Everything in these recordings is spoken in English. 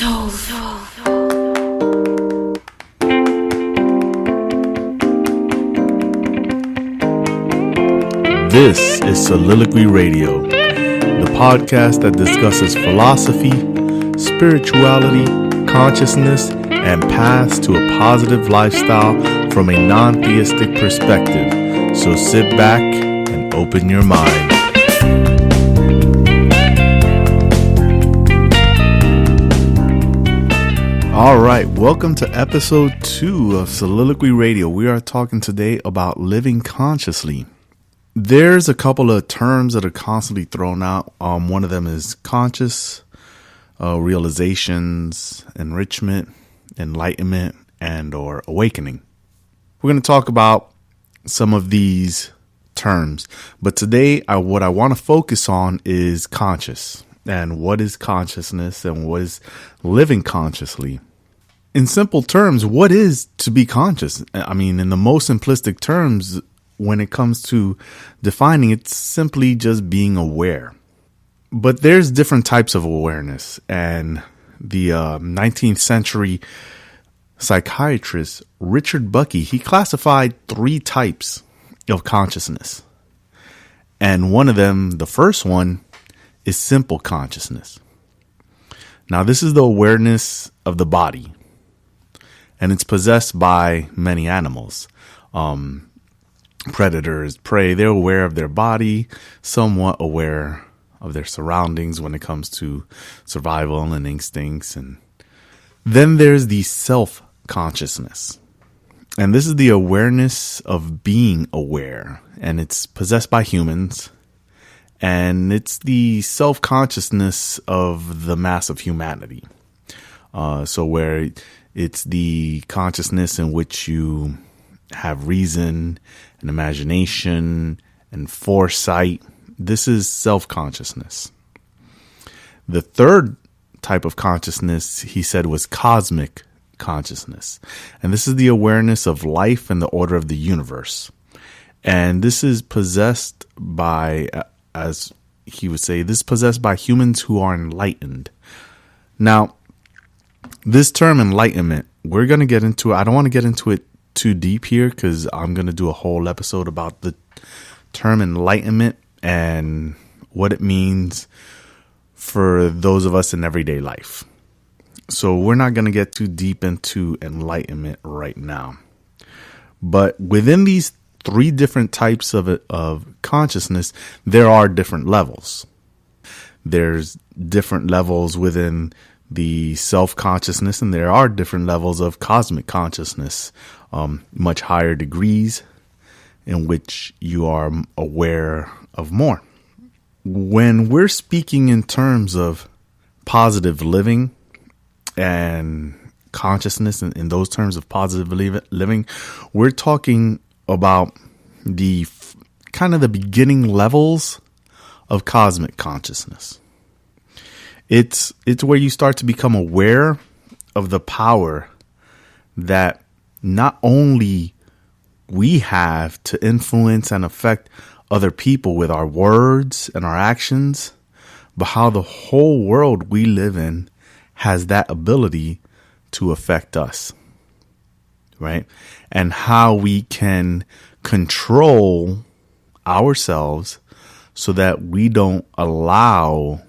This is Soliloquy Radio, the podcast that discusses philosophy, spirituality, consciousness, and paths to a positive lifestyle from a non-theistic perspective. So sit back and open your mind. All right, welcome to episode 2 of Soliloquy Radio. We are talking today about living consciously. There's a couple of terms that are constantly thrown out. One of them is conscious, realizations, enrichment, enlightenment, and or awakening. We're going to talk about some of these terms, but today what I want to focus on is conscious and what is consciousness and what is living consciously. In simple terms, what is to be conscious? I mean, in the most simplistic terms, when it comes to defining, it's simply just being aware. But there's different types of awareness, and the 19th century psychiatrist Richard Buckey, he classified 3 types of consciousness. And one of them, the first one, is simple consciousness. Now, this is the awareness of the body, and it's possessed by many animals. Predators, prey, they're aware of their body, somewhat aware of their surroundings when it comes to survival and instincts. And then there's the self-consciousness. And this is the awareness of being aware, and it's possessed by humans. And it's the self-consciousness of the mass of humanity. So where it's the consciousness in which you have reason and imagination and foresight. This is self-consciousness. The third type of consciousness, he said, was cosmic consciousness. And this is the awareness of life and the order of the universe. And this is possessed by, as he would say, this is possessed by humans who are enlightened. Now, this term enlightenment, we're going to get into it. I don't want to get into it too deep here because I'm going to do a whole episode about the term enlightenment and what it means for those of us in everyday life. So we're not going to get too deep into enlightenment right now. But within these 3 different types of consciousness, there are different levels. There's different levels within the self-consciousness, and there are different levels of cosmic consciousness, much higher degrees in which you are aware of more. When we're speaking in terms of positive living and consciousness, and in those terms of positive living, we're talking about the kind of the beginning levels of cosmic consciousness. It's where you start to become aware of the power that not only we have to influence and affect other people with our words and our actions, but how the whole world we live in has that ability to affect us, right? And how we can control ourselves so that we don't allow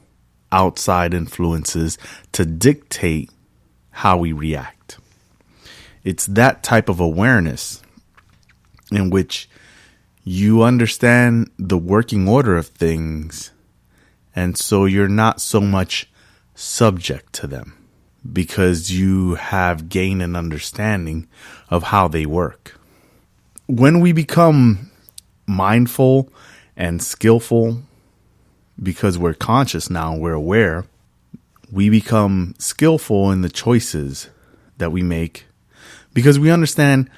outside influences to dictate how we react. It's that type of awareness in which you understand the working order of things, and so you're not so much subject to them because you have gained an understanding of how they work. When we become mindful and skillful, because we're conscious now, we're aware, we become skillful in the choices that we make because we understand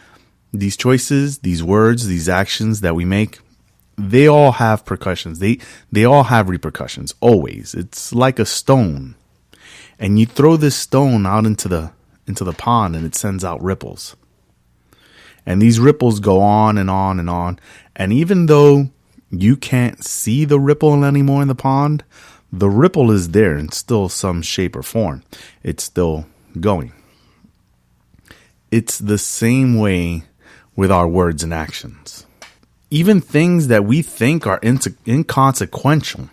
these choices, these words, these actions that we make, they all have repercussions. They all have repercussions, always. It's like a stone. And you throw this stone out into the pond and it sends out ripples. And these ripples go on and on and on. And even though you can't see the ripple anymore in the pond, the ripple is there in still some shape or form. It's still going. It's the same way with our words and actions. Even things that we think are inconsequential,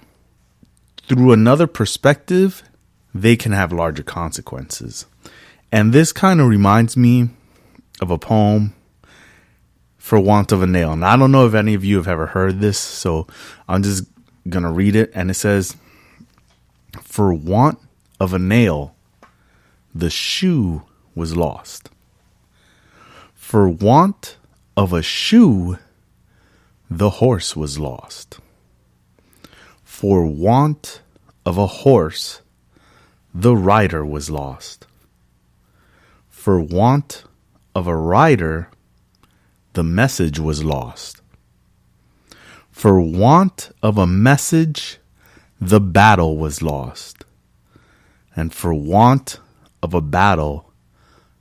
through another perspective, they can have larger consequences. And this kind of reminds me of a poem, For Want of a Nail. And I don't know if any of you have ever heard this, so I'm just going to read it. And it says, "For want of a nail, the shoe was lost. For want of a shoe, the horse was lost. For want of a horse, the rider was lost. For want of a rider, the message was lost. For want of a message, the battle was lost. And for want of a battle,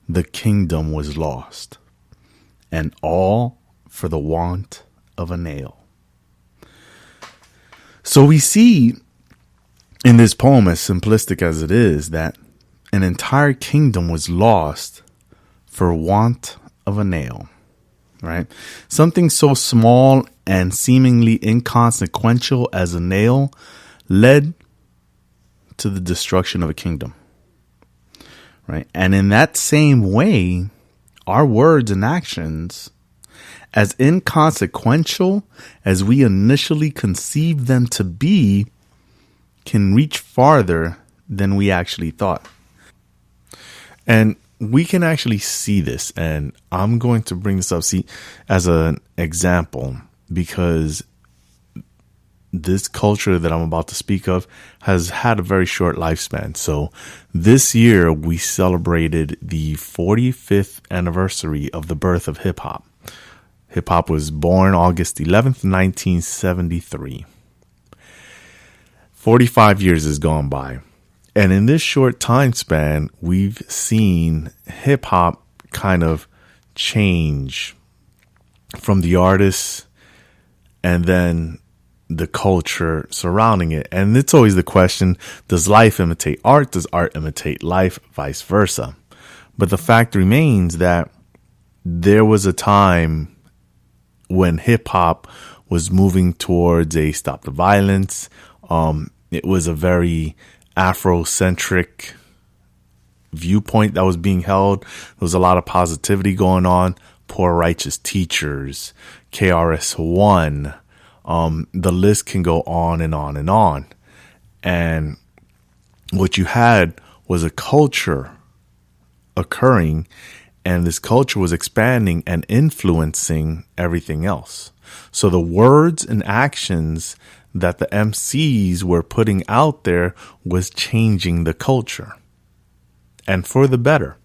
the kingdom was lost. And all for the want of a nail." So we see in this poem, as simplistic as it is, that an entire kingdom was lost for want of a nail, right? Something so small and seemingly inconsequential as a nail led to the destruction of a kingdom, right? And in that same way, our words and actions, as inconsequential as we initially conceived them to be, can reach farther than we actually thought. And we can actually see this, and I'm going to bring this up as an example, because this culture that I'm about to speak of has had a very short lifespan. So this year we celebrated the 45th anniversary of the birth of hip hop. Hip hop was born August 11th, 1973. 45 years has gone by. And in this short time span, we've seen hip hop kind of change from the artists and then the culture surrounding it. And it's always the question, does life imitate art? Does art imitate life? Vice versa. But the fact remains that there was a time when hip hop was moving towards a stop the violence. It was a very Afrocentric viewpoint that was being held. There was a lot of positivity going on. Poor Righteous Teachers, KRS-One. The list can go on and on and on. And what you had was a culture occurring, and this culture was expanding and influencing everything else. So the words and actions that the MCs were putting out there was changing the culture, and for the better.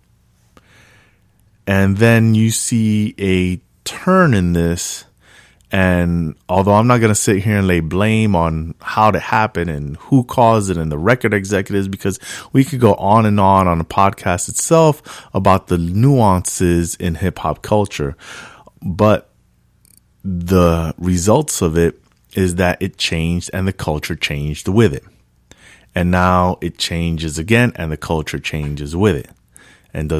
And then you see a turn in this. And although I'm not going to sit here and lay blame on how it happened and who caused it and the record executives, because we could go on the podcast itself about the nuances in hip hop culture. But the results of it is that it changed and the culture changed with it. And now it changes again and the culture changes with it. And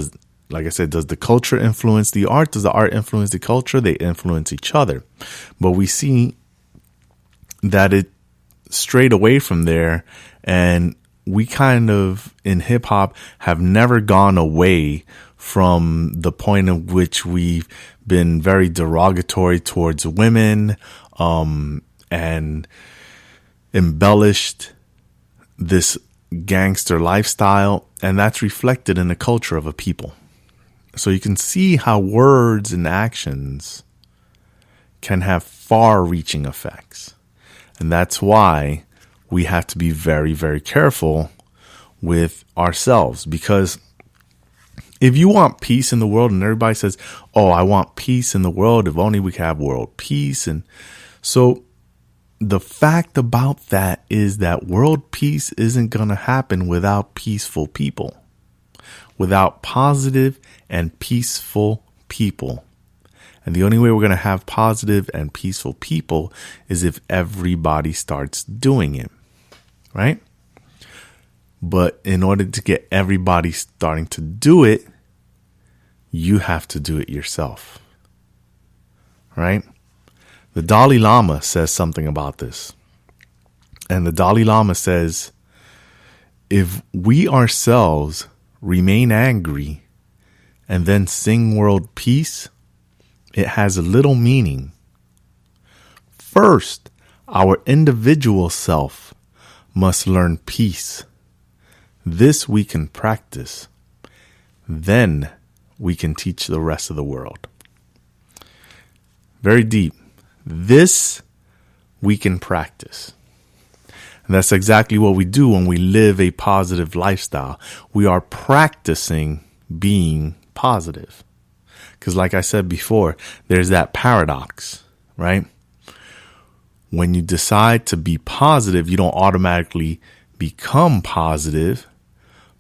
like I said, does the culture influence the art? Does the art influence the culture? They influence each other. But we see that it strayed away from there. And we kind of, in hip hop, have never gone away from the point at which we've been very derogatory towards women, and embellished this gangster lifestyle. And that's reflected in the culture of a people. So you can see how words and actions can have far-reaching effects. And that's why we have to be very, very careful with ourselves. Because if you want peace in the world, and everybody says, oh, I want peace in the world, if only we could have world peace. And so the fact about that is that world peace isn't going to happen without peaceful people, without positive and peaceful people. And the only way we're going to have positive and peaceful people is if everybody starts doing it, right? But in order to get everybody starting to do it, you have to do it yourself. Right? The Dalai Lama says something about this. And the Dalai Lama says, if we ourselves remain angry and then sing world peace, it has little meaning. First, our individual self must learn peace. This we can practice. Then we can teach the rest of the world. Very deep. This we can practice. And that's exactly what we do when we live a positive lifestyle. We are practicing being positive. Because like I said before, there's that paradox, right? When you decide to be positive, you don't automatically become positive.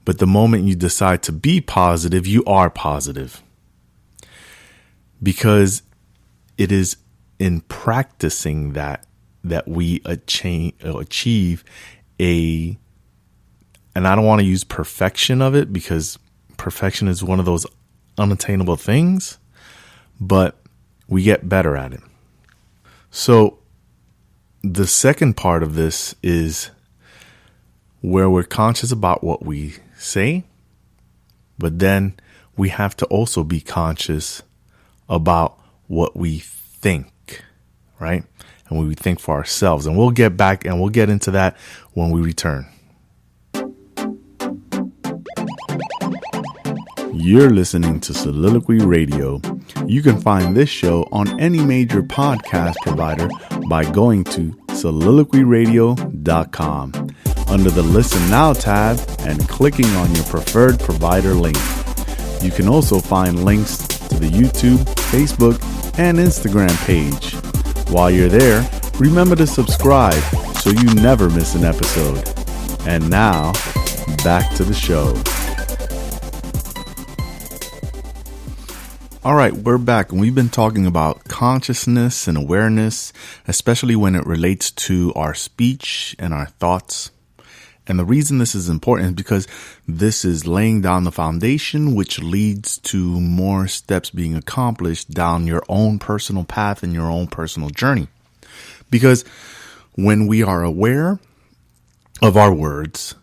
But the moment you decide to be positive, you are positive. Because it is in practicing that we achieve a, and I don't want to use perfection of it because perfection is one of those unattainable things, but we get better at it. So the second part of this is where we're conscious about what we say, but then we have to also be conscious about what we think, right? And when we think for ourselves. And we'll get back and we'll get into that when we return. You're listening to Soliloquy Radio. You can find this show on any major podcast provider by going to soliloquyradio.com under the Listen Now tab and clicking on your preferred provider link. You can also find links to the YouTube, Facebook, and Instagram page. While you're there, remember to subscribe so you never miss an episode. And now, back to the show. All right, we're back, and we've been talking about consciousness and awareness, especially when it relates to our speech and our thoughts. And the reason this is important is because this is laying down the foundation, which leads to more steps being accomplished down your own personal path and your own personal journey. Because when we are aware of our words,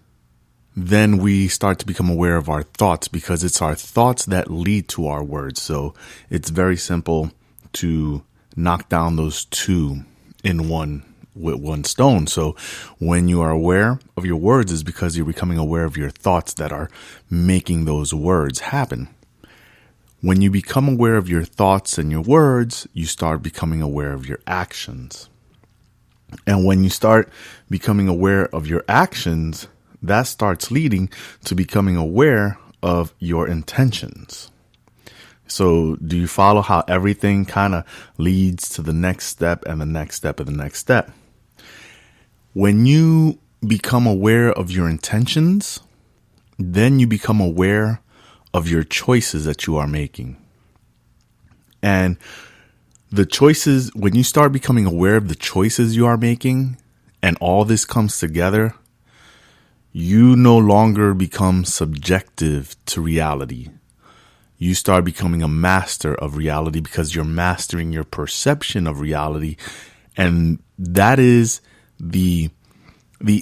then we start to become aware of our thoughts, because it's our thoughts that lead to our words. So it's very simple to knock down those two with one stone. So when you are aware of your words is because you're becoming aware of your thoughts that are making those words happen. When you become aware of your thoughts and your words, you start becoming aware of your actions. And when you start becoming aware of your actions, that starts leading to becoming aware of your intentions. So do you follow how everything kind of leads to the next step and the next step and the next step? When you become aware of your intentions, then you become aware of your choices that you are making. And the choices, when you start becoming aware of the choices you are making, and all this comes together, you no longer become subjective to reality. You start becoming a master of reality because you're mastering your perception of reality. And that is the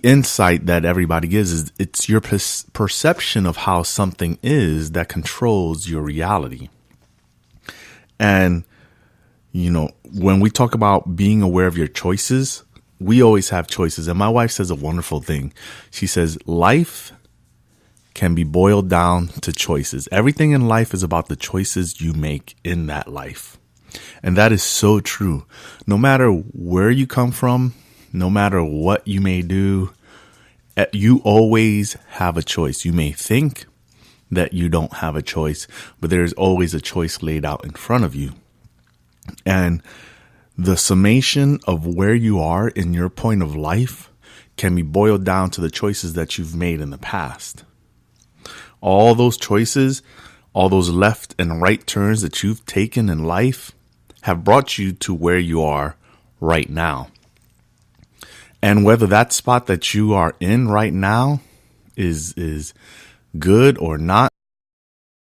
insight that everybody gives, is it's your perception of how something is that controls your reality. And, when we talk about being aware of your choices, we always have choices. And my wife says a wonderful thing. She says, life can be boiled down to choices. Everything in life is about the choices you make in that life. And that is so true. No matter where you come from, no matter what you may do, you always have a choice. You may think that you don't have a choice, but there's always a choice laid out in front of you. And the summation of where you are in your point of life can be boiled down to the choices that you've made in the past. All those choices, all those left and right turns that you've taken in life have brought you to where you are right now. And whether that spot that you are in right now is good or not